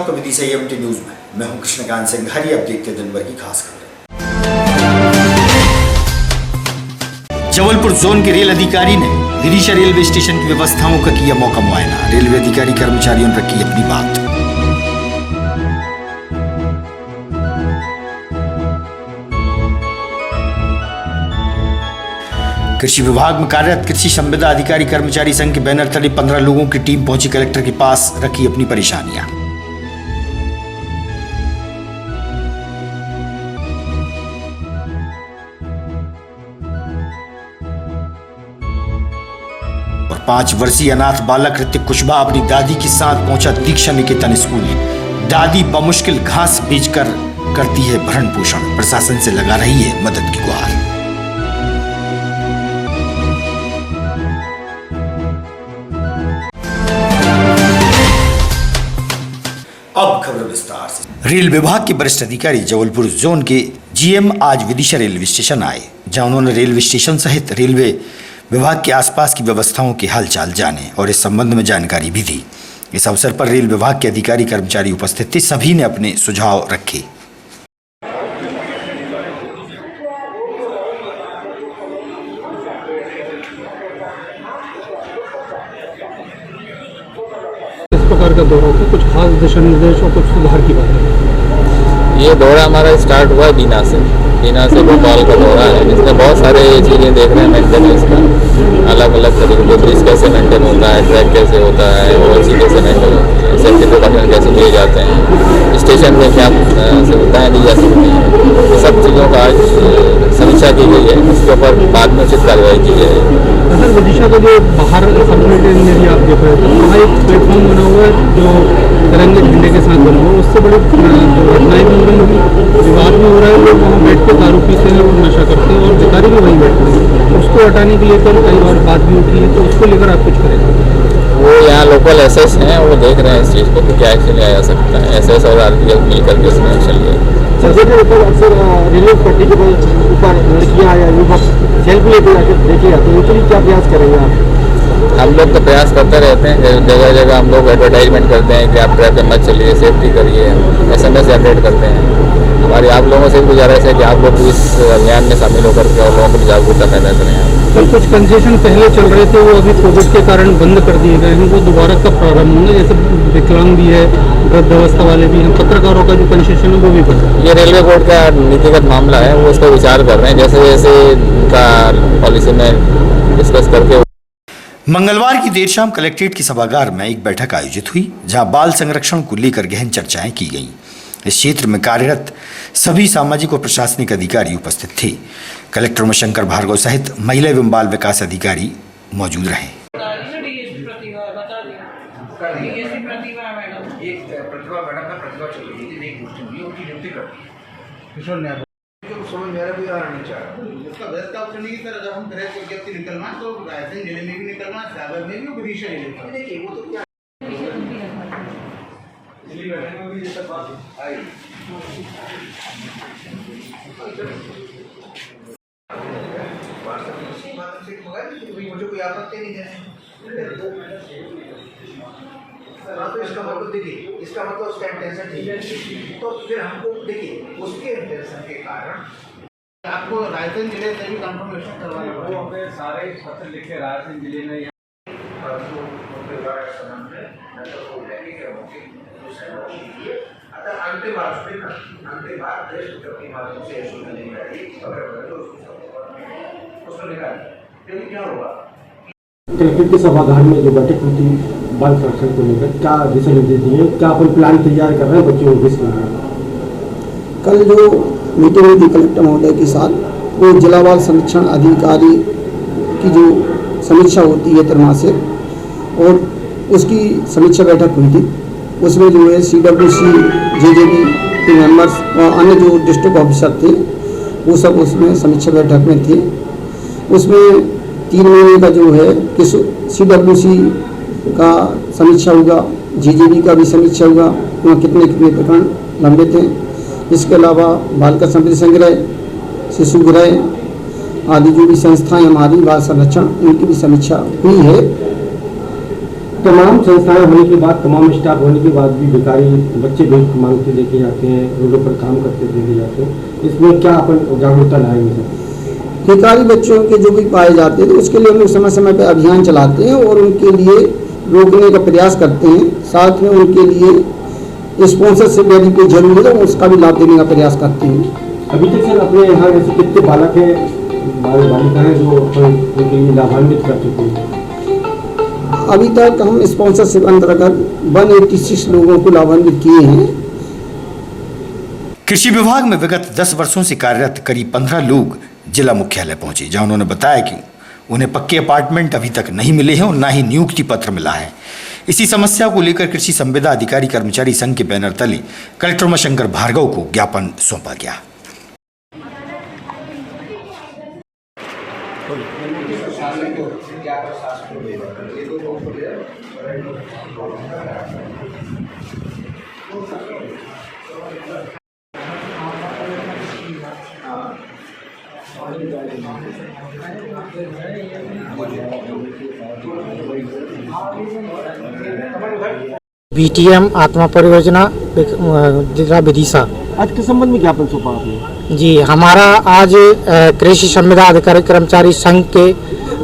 आपका विधि से MT news में मैं हूं कृष्णकांत सिंह। हरी अब देखते दिन भर की खास खबरें। जबलपुर जोन के रेल अधिकारी ने विदिशा रेलवे स्टेशन की व्यवस्थाओं का किया मौका मुआयना। रेलवे अधिकारी कर्मचारियों ने रखी अपनी बात। कृषि विभाग में कार्यरत कृषि संविदा अधिकारी कर्मचारी संघ के बैनर तले 15 लोगों की टीम पहुंची कलेक्टर के पास, रखी अपनी परेशानियां। और 5 वर्षीय अनाथ बालक ऋतिक कुशवाहा अपनी दादी के साथ पहुंचा दीक्षा निकेतन स्कूल। दादी बमुश्किल घास बेचकर करती है भरण पोषण, प्रशासन से लगा रही है मदद की गुहार। अब खबर विस्तार से। रेल विभाग के वरिष्ठ अधिकारी जबलपुर जोन के जीएम आज विदिशा रेलवे स्टेशन आए, जहां उन्होंने रेलवे स्टेशन सहित रेलवे विभाग के आसपास की व्यवस्थाओं के हालचाल जाने और इस संबंध में जानकारी भी दी। इस अवसर पर रेल विभाग के अधिकारी कर्मचारी उपस्थित थे, सभी ने अपने सुझाव रखे। प्रकार का दौरा होता है, कुछ खास दिशा निर्देश और कुछ सुधार की बात है। ये दौरा हमारा स्टार्ट हुआ बीना से भोपाल का दौरा है, जिसमें बहुत सारे चीज़ें देख रहे हैं मेंटेनेंस का, अलग अलग तरीके के ब्रिज कैसे मेंटेन होता है, ट्रैक कैसे होता है, और चीज़ कैसे मेंटेन होती है, सेफ्टी प्रिकॉशन कैसे लिए जाते हैं, स्टेशन में क्या सुविधाएँ दी जा सकती हैं, सब चीज़ों का आज समीक्षा की गई है। उसके ऊपर बाद में उचित कार्रवाई की जाएगी। सर, विदिशा का जो बाहर सर्कुलेटेड एरिया आप देख रहे थे, वहाँ एक प्लेटफॉर्म बना हुआ है जो तिरंगे झंडे के साथ बना हुआ है, उससे बड़ी घटनाएं भी हो रही है, विवाद में हो रहा है। लोग वहाँ बैठ के दारू पीते हैं और नशा करते हैं और अधिकारी भी वहीं बैठते हैं। उसको हटाने के लिए कई बार बात भी उठी है, तो उसको लेकर आप कुछ करेंगे? वो यहाँ लोकल एसएस हैं, वो देख रहे हैं इस चीज़ को कि क्या एक्शन लिया जा सकता है। एसएस और आरपीएफ मिल करके इसमें एक्शन लिया। अक्सर रेलवे पट्टी के ऊपर लड़कियाँ या युवक सेल्फी लेके जाकर देखे जाते हैं, उनके लिए क्या प्रयास करेंगे आप? हम लोग तो प्रयास करते रहते हैं, जगह जगह हम लोग एडवर्टाइजमेंट करते हैं कि आप ट्रैक पे मत चलिए, सेफ्टी करिए, SMS जनरेट करते हैं। हमारी आप लोगों से गुजारिश है कि आप लोग इस अभियान में शामिल होकर के और लोगों को जागरूकता पैदा करें। सर, कुछ कंसेशन पहले चल रहे थे, वो अभी कोविड के कारण बंद कर दिए गए हैं, वो दोबारा कब प्रारंभ होंगे? जैसे विकलांग भी है, वृद्धावस्था वाले भी हैं, पत्रकारों का जो कंसेशन है वो भी बढ़ रहा है। ये रेलवे बोर्ड का नीतिगत मामला है, वो उसका विचार कर रहे हैं, जैसे जैसे उनका पॉलिसी में डिस्कस करके। मंगलवार की देर शाम कलेक्ट्रेट की सभागार में एक बैठक आयोजित हुई, जहां बाल संरक्षण को लेकर गहन चर्चाएं की गईं। इस क्षेत्र में कार्यरत सभी सामाजिक और प्रशासनिक अधिकारी उपस्थित थे। कलेक्टर उमाशंकर भार्गव सहित महिला एवं बाल विकास अधिकारी मौजूद रहे। समझ मेरा भी आना नहीं चाहिए। उसका बेस्ट ऑप्शन नहीं सर, अगर हम तरह से विज्ञप्ति निकलना है तो रायसेन जिले में भी निकलना है, सागर में भी और विदिशा जिले में। देखिए वो तो क्या दिल्ली बैठने में भी ये सब बात आई। मुझे कोई आपत्ति नहीं है। तो इसका मतलब देखिए, इसका मतलब उसका इंटेंशन ठीक है, तो फिर हमको देखिए उसके इंटेंशन के कारण आपको रायसेन जिले से भी कंफर्मेशन करवाना पड़ेगा। वो अपने सारे पत्र लिखे रायसेन जिले में अंतिम बात क्या होगा? कलेक्ट्रेट के सभागार में जो बैठक हुई थी बाल संरक्षण को लेकर, क्या दिशा निर्देश दिए, क्या अपन प्लान तैयार कर रहे हैं बच्चों को इसके लिए? कल जो मीटिंग हुई थी कलेक्टर महोदय के साथ, वो जिला बाल संरक्षण अधिकारी की जो समीक्षा होती है त्रैमासिक, और उसकी समीक्षा बैठक हुई थी। उसमें जो है CWC JJB के मेंबर्स और अन्य जो डिस्ट्रिक्ट ऑफिसर थे वो सब उसमें समीक्षा बैठक में थे। उसमें 3 महीने का जो है कि CWC का समीक्षा होगा, JJB का भी समीक्षा होगा, वहाँ कितने कितने प्रकरण लंबित हैं। इसके अलावा बालिका समृद्धि संग्रह, शिशु गृह आदि जो भी संस्थाएं हमारी बाल संरक्षण, उनकी भी समीक्षा हुई है। तमाम संस्थाएं होने के बाद, तमाम स्टाफ होने के बाद भी भिखारी बच्चे भी मांग के लेके जाते हैं, रोडों पर काम करते लेके जाते हैं। इसमें क्या अपन जागरूकता लाएंगे सर? भिखारी बच्चों के जो भी पाए जाते हैं तो उसके लिए हम लोग समय समय पर अभियान चलाते हैं और उनके लिए रोकने का प्रयास करते हैं। साथ में उनके लिए स्पॉन्सरशिप यदि कोई जरूरी है तो उसका भी लाभ देने का प्रयास करते हैं। अभी तक सर अपने यहाँ ऐसे कितने बालक हैं, बालिका हैं जो उनके लिए लाभान्वित कर चुके हैं? अभी तक हम स्पॉन्सरशिप अंतर्गत 186 लोगों को लाभान्वित किए हैं। कृषि विभाग में विगत 10 वर्षों से कार्यरत करीब 15 लोग जिला मुख्यालय पहुंचे, जहां उन्होंने बताया कि उन्हें पक्के अपार्टमेंट अभी तक नहीं मिले हैं और न ही नियुक्ति पत्र मिला है। इसी समस्या को लेकर कृषि संविदा अधिकारी कर्मचारी संघ के बैनर तले कलेक्टर उमाशंकर भार्गव को ज्ञापन सौंपा गया। बीटीएम आत्मा परियोजना जिला विदिशा। आज के संबंध में ज्ञापन सौंपा आपने? जी, हमारा आज कृषि संविदा अधिकारी कर्मचारी संघ के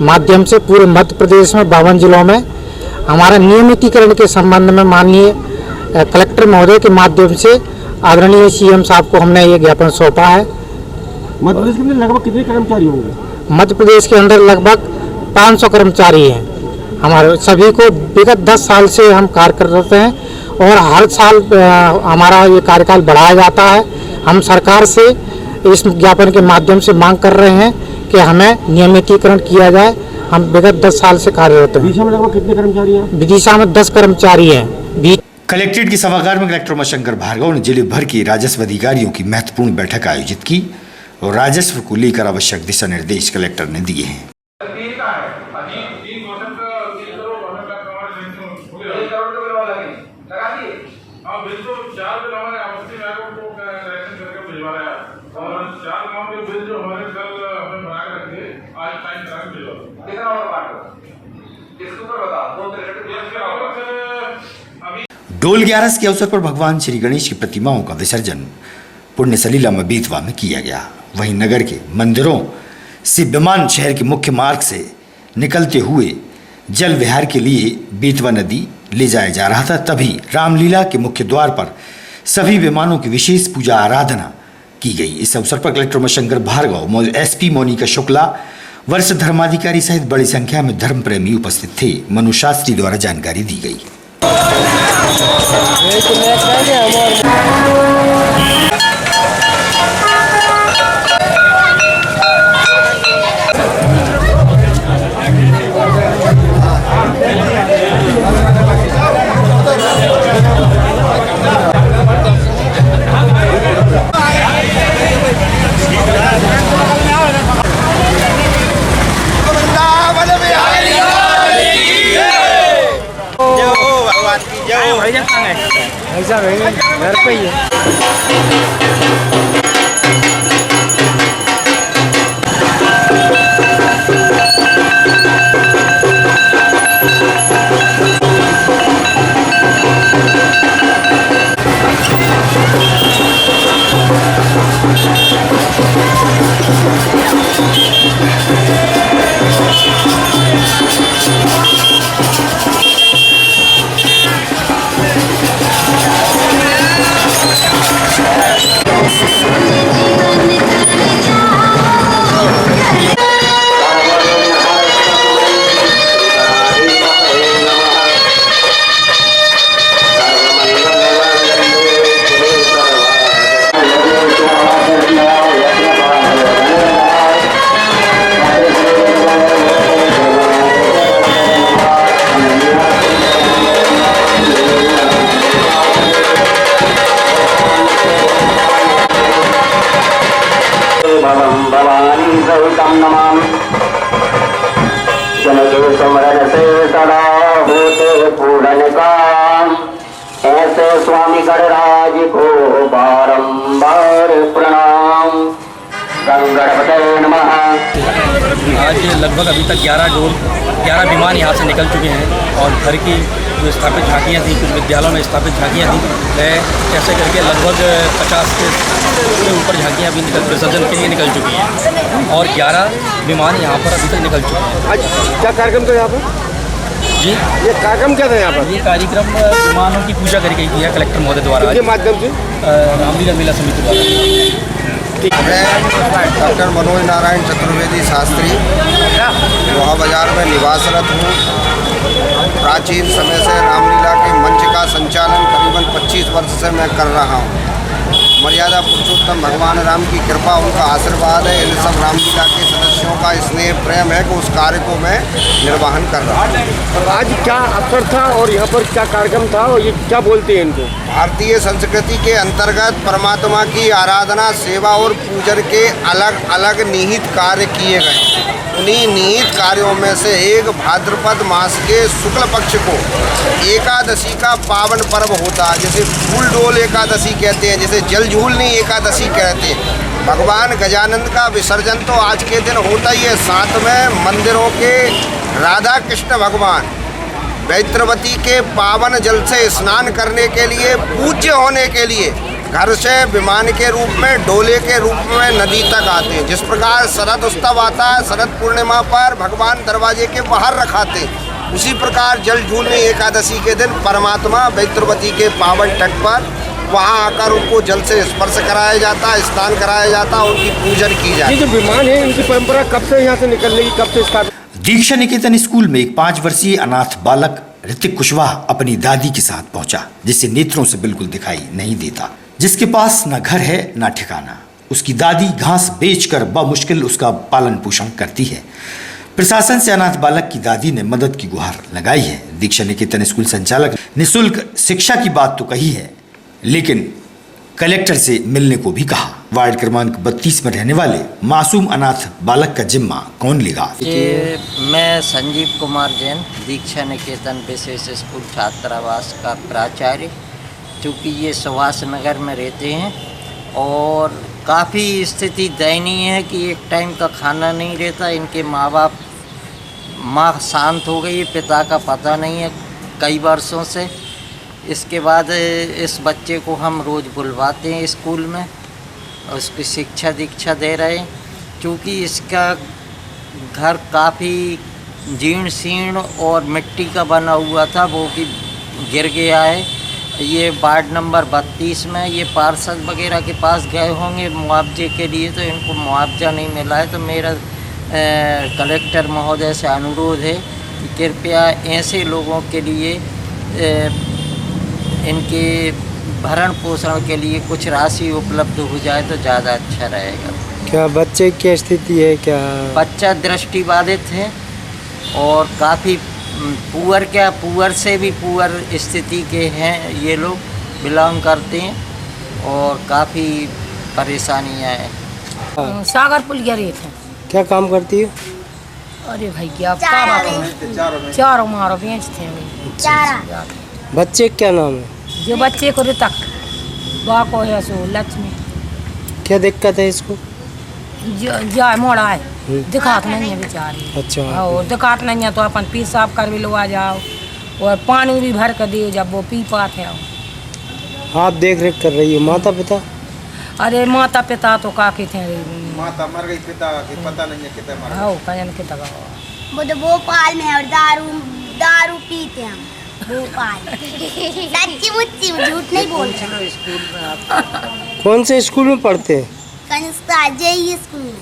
माध्यम से पूरे मध्य प्रदेश में 52 जिलों में हमारा नियमितीकरण के संबंध में माननीय कलेक्टर महोदय के माध्यम से आदरणीय सीएम साहब को हमने ये ज्ञापन सौंपा है। मध्य प्रदेश के अंदर लगभग कितने कर्मचारी होंगे? मध्य प्रदेश के अंदर लगभग 500 कर्मचारी हैं। हमारे सभी को विगत 10 साल से हम कार्य कर रहे हैं और हर साल हमारा ये कार्यकाल बढ़ाया जाता है। हम सरकार से इस ज्ञापन के माध्यम से मांग कर रहे हैं कि हमें नियमितीकरण किया जाए। हम विगत 10 साल से कार्यरत हैं। विदिशा में लगभग कितने कर्मचारी हैं? विदिशा में 10 कर्मचारी हैं। कलेक्ट्रेट के सभागार में कलेक्टर उमाशंकर भार्गव ने जिले भर के राजस्व अधिकारियों की महत्वपूर्ण बैठक आयोजित की और राजस्व को लेकर आवश्यक दिशा निर्देश कलेक्टर ने दिए हैं। डोल 11 के अवसर पर भगवान श्री गणेश की प्रतिमाओं का विसर्जन पुण्य सलीला में बेतवा में किया गया। वहीं नगर के मंदिरों से विमान शहर के मुख्य मार्ग से निकलते हुए जल विहार के लिए बेतवा नदी ले जाया जा रहा था। तभी रामलीला के मुख्य द्वार पर सभी विमानों की विशेष पूजा आराधना की गई। इस अवसर पर कलेक्टर उमाशंकर भार्गव, एसपी मोनिका शुक्ला, वरिष्ठ धर्माधिकारी सहित बड़ी संख्या में धर्म प्रेमी उपस्थित थे। मनु शास्त्री द्वारा जानकारी दी गई। ऐसा घर पे ही है। ऐसे स्वामी गणराज को बारंबार प्रणाम। आज लगभग अभी तक 11 विमान यहाँ से निकल चुके हैं और घर की जो स्थापित झांकियाँ थी, कुछ विद्यालयों में स्थापित झांकियाँ थी, ऐसे करके लगभग 50 से ऊपर झांकियाँ अभी विसर्जन के लिए निकल चुकी हैं और 11 विमान यहाँ पर अभी तक निकल चुके हैं। आज क्या कार्यक्रम था यहाँ पर? जी, ये कार्यक्रम क्या था यहाँ पर? ये कार्यक्रम विमानों की पूजा करी गई थी कलेक्टर महोदय द्वारा के माध्यम से रामलीला मेला समिति द्वारा। मैं डॉक्टर मनोज नारायण चतुर्वेदी शास्त्री लोहा बाजार में निवासरत हूँ। प्राचीन समय से रामलीला के मंच का संचालन करीबन 25 वर्ष से मैं कर रहा हूँ। मर्यादा पुरुषोत्तम भगवान राम की कृपा, उनका आशीर्वाद है। इन सब रामलीला के सदस्यों का स्नेह प्रेम है कि उस कार्य को मैं निर्वहन कर रहा हूँ। आज क्या अवसर था और यहाँ पर क्या कार्यक्रम था और ये क्या बोलते हैं इनको? भारतीय संस्कृति के अंतर्गत परमात्मा की आराधना, सेवा और पूजन के अलग अलग निहित कार्य किए गए। उन्हीं निहित कार्यों में से एक भाद्रपद मास के शुक्ल पक्ष को एकादशी का पावन पर्व होता है, जिसे फूल डोल एकादशी कहते हैं, जिसे जल झूलनी एकादशी कहते हैं। भगवान गजानंद का विसर्जन तो आज के दिन होता ही है। साथ में मंदिरों के राधा कृष्ण भगवान वैत्रवती के पावन जल से स्नान करने के लिए, पूज्य होने के लिए घर से विमान के रूप में, डोले के रूप में नदी तक आते हैं। जिस प्रकार शरद उत्सव आता है, शरद पूर्णिमा पर भगवान दरवाजे के बाहर रखाते हैं, उसी प्रकार जल झूलने एकादशी के दिन परमात्मा वैत्रवती के पावन तट पर वहाँ आकर उनको जल से स्पर्श कराया जाता है, स्नान कराया जाता है, उनकी पूजन की जाती है। ये जो विमान है इनकी परंपरा कब से यहाँ से निकल रही, कब से स्थापित? दीक्षा निकेतन स्कूल में एक 5 वर्षीय अनाथ बालक ऋतिक कुशवाहा अपनी दादी के साथ पहुंचा, जिसे नेत्रों से बिल्कुल दिखाई नहीं देता, जिसके पास न घर है न ठिकाना। उसकी दादी घास बेचकर बमुश्किल उसका पालन पोषण करती है। प्रशासन से अनाथ बालक की दादी ने मदद की गुहार लगाई है। दीक्षा निकेतन स्कूल संचालक निःशुल्क शिक्षा की बात तो कही है, लेकिन कलेक्टर से मिलने को भी कहा। वार्ड क्रमांक 32 में रहने वाले मासूम अनाथ बालक का जिम्मा कौन लेगा? ये मैं संजीव कुमार जैन, दीक्षा निकेतन विशेष स्कूल छात्रावास का प्राचार्य, चूँकि ये सुभाष नगर में रहते हैं और काफ़ी स्थिति दयनीय है कि एक टाइम का खाना नहीं रहता। इनके माँ शांत हो गई, पिता का पता नहीं है कई वर्षों से। इसके बाद इस बच्चे को हम रोज़ बुलवाते हैं स्कूल में, उसकी शिक्षा दीक्षा दे रहे हैं। चूँकि इसका घर काफ़ी जीर्ण शीर्ण और मिट्टी का बना हुआ था, वो भी गिर गया है। ये वार्ड नंबर 32 में ये पार्षद वगैरह के पास गए होंगे मुआवजे के लिए, तो इनको मुआवजा नहीं मिला है। तो मेरा कलेक्टर महोदय से अनुरोध है कि कृपया ऐसे लोगों के लिए इनके भरण पोषण के लिए कुछ राशि उपलब्ध हो जाए तो ज़्यादा अच्छा रहेगा। क्या बच्चे की स्थिति है? क्या बच्चा दृष्टिबाधित है और काफ़ी पुअर से भी पुअर स्थिति के हैं, ये लोग बिलोंग करते हैं और काफ़ी परेशानियाँ हैं। सागर पुलिया रेत है। क्या काम करती है? अरे भाई क्या चारों मारो बेचते हैं। बच्चे क्या नाम है? जो बच्चे को ऋतक, बा को है सो लक्ष्मी। क्या दिक्कत है इसको? जा मोड़ा है, दिखात नहीं है बेचारी। अच्छा, और दिखात नहीं है तो अपन पेशाब कर भी लो आ जाओ और पानी भी भर कर दियो जब वो पी पाते हो। आप देख रेख कर रही हो? माता पिता? अरे माता पिता तो काफी थे, माता मर गई, पिता की पता नहीं है कितना मर हाँ कजन के तक वो तो भोपाल में और दारू पीते हैं भोपाल। सच्ची मुच्ची झूठ नहीं बोलते। कौन से स्कूल में पढ़ते हैं? कनिष्ठा जेई स्कूल में।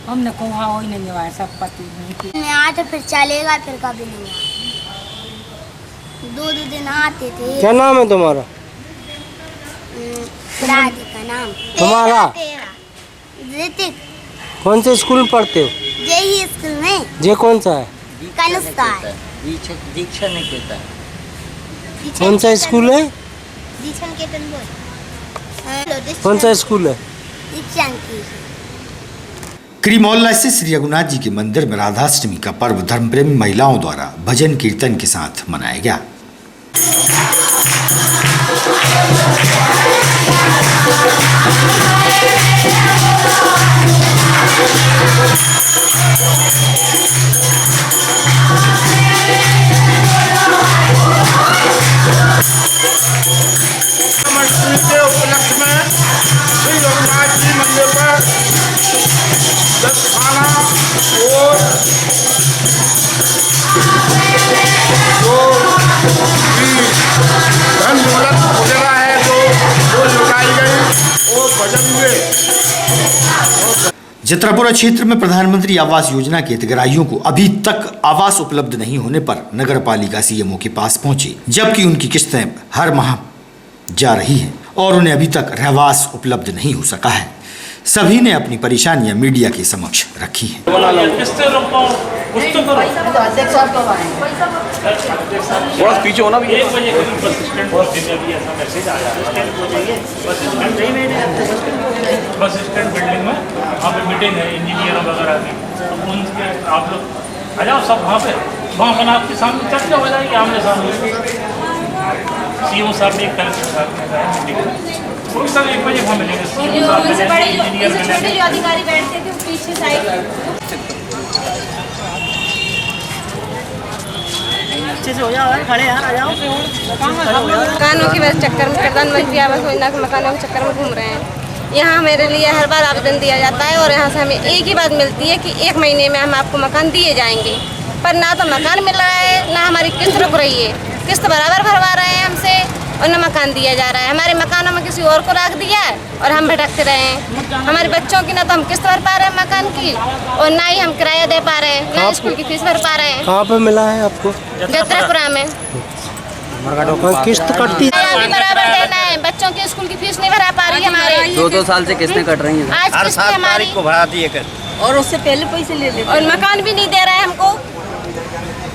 हमने कहा वही नहीं जवाया सब पति में आज तो फिर चलेगा, फिर कभी नहीं आया। 2 दिन आते थे। क्या नाम है तुम्हारा? राधिका नाम। तुम्हारा? ऋतिक। कौन से स्कूल में पढ़ते हो? जेई स्कूल में। जे कौन सा है? दीक्षा निकेतन। कौन सा स्कूल है? दीक्षा निकेतन बोल। कौन सा स्कूल है? दीक्षा निकेतन। क्रीमौल्ला स्थित श्री रघुनाथ जी के मंदिर में राधाष्टमी का पर्व धर्मप्रेमी महिलाओं द्वारा भजन कीर्तन के साथ मनाया गया। अष्टमी के उपलक्ष्य में श्री रघुनाथ जी मंदिर पर खाना और जो धन दौलत वगैरह है जो लुटाई गई और भजन हुए। चित्रपुरा क्षेत्र में प्रधानमंत्री आवास योजना के हितग्राहियों को अभी तक आवास उपलब्ध नहीं होने पर नगर पालिका सीएमओ के पास पहुंचे, जबकि उनकी किस्तें हर माह जा रही हैं और उन्हें अभी तक रहवास उपलब्ध नहीं हो सका है। सभी ने अपनी परेशानियां मीडिया के समक्ष रखी हैं। थोड़ा पीछे होना भी बस स्टैंड बिल्डिंग में वहाँ पे मीटिंग है इंजीनियरों वगैरह की, उनके आप लोग आ जाओ सब वहाँ बना आपके सामने चर्चा हो जाएगी आमने सामने। सीएम साहब ने कलेक्टर साहब ने मीटिंग वो सब 1 बजे वहाँ मिलेंगे। छोटे जो अधिकारी बैठते थे पीछे साइड अच्छे से हो जाओ, खड़े हैं, आ जाओ। मकानों की बस चक्कर में प्रधानमंत्री आवास योजना के मकानों के चक्कर में घूम रहे हैं। यहाँ मेरे लिए हर बार आवेदन दिया जाता है और यहाँ से हमें एक ही बात मिलती है कि 1 महीने में हम आपको मकान दिए जाएंगे, पर ना तो मकान मिल रहा है ना हमारी किस्त रुक रही है। किस्त बराबर भरवा रहे हैं हमसे और न मकान दिया जा रहा है। हमारे मकानों में किसी और को रख दिया है और हम भटकते रहे हैं। हमारे बच्चों की ना तो हम किस्त भर पा रहे हैं मकान की और ना ही हम किराया दे पा रहे हैं, ना स्कूल की फीस भर पा रहे हैं। कहाँ पे मिला है आपको? जत्रापुरा में। किस्त कटती भी बराबर देना है, बच्चों की स्कूल की फीस नहीं भरा पा रही हमारे। 2 साल से किस्तें कट रही हैं। आज किस्त हमारी को भरा दिए कर और उससे पहले पैसे ले लेते और मकान भी नहीं दे रहे हैं हमको,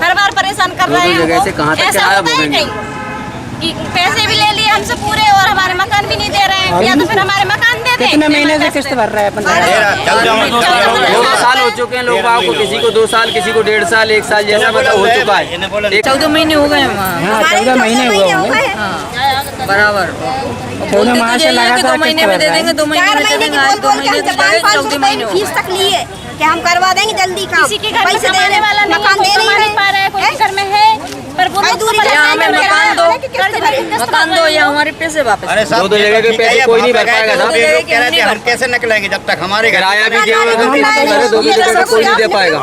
हर बार परेशान कर रहे हैं हमको। ऐसा होता है कहीं कि पैसे भी ले लिए हमसे पूरे और हमारे मकान भी नहीं दे रहे हैं, या तो फिर हमारे मकान दे दें। कितने महीने से किस्त भर रहा है? 2 साल हो चुके हैं लोग आपको, किसी को 2 साल, किसी को 1.5 साल, 1 साल जैसा मतलब हो चुका है। 14 महीने हो गए हैं वहाँ। 14 महीने हुए होंगे बराबर 14 माह से लगातार 2 महीने में दे देंगे, 2 महीने में दे देंगे। आज 2 महीने 14 महीने फीस तक लिए कि हम करवा देंगे जल्दी काम। किसी के घर में कमाने वाला नहीं, मकान दे नहीं पा रहा है, कोई घर में है पर वो हमें मकान दो या हमारे पैसे वापस। 2 जगह के पैसे कोई नहीं भर पाएगा ना। हम कैसे निकलेंगे जब तक हमारे किराया भी देना, 2 जगह का कोई नहीं दे पाएगा।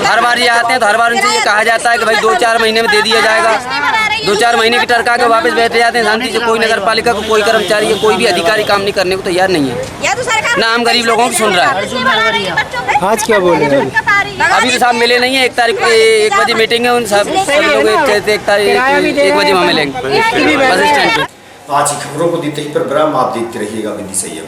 हर बार ये आते हैं तो हर बार उनसे ये कहा जाता है कि भाई 2-4 महीने में दे दिया जाएगा। 2-4 महीने की टरका के वापस बैठ जाते हैं शांति से। कोई नगर पालिका को कोई कर्मचारी या कोई भी अधिकारी काम नहीं करने को तैयार नहीं है, ना हम गरीब लोगों की सुन रहा है। आज क्या बोले? अभी तो साहब मिले नहीं है। 1 तारीख 1 बजे मीटिंग है, उन सब लोग 1 तारीख 1 बजे वहाँ मिलेंगे बस स्टैंड पे। आज की खबरों को देते ही पर विराम, आप देखते रहिएगा विधि सही।